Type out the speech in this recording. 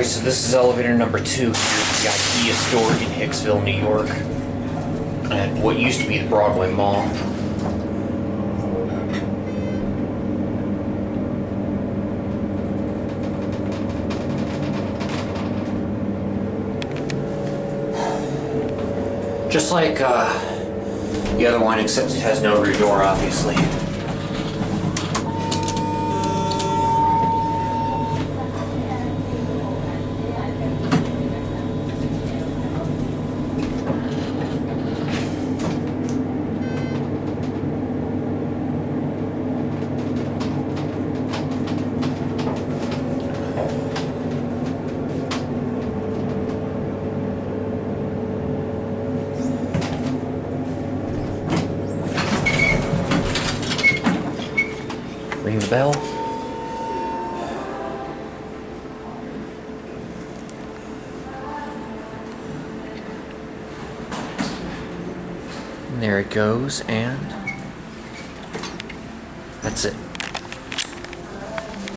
Alright, so this is elevator number 2 here at the IKEA store in Hicksville, New York, at what used to be the Broadway Mall. Just like the other one, except it has no rear door, obviously. Ring the bell. And there it goes, and that's it.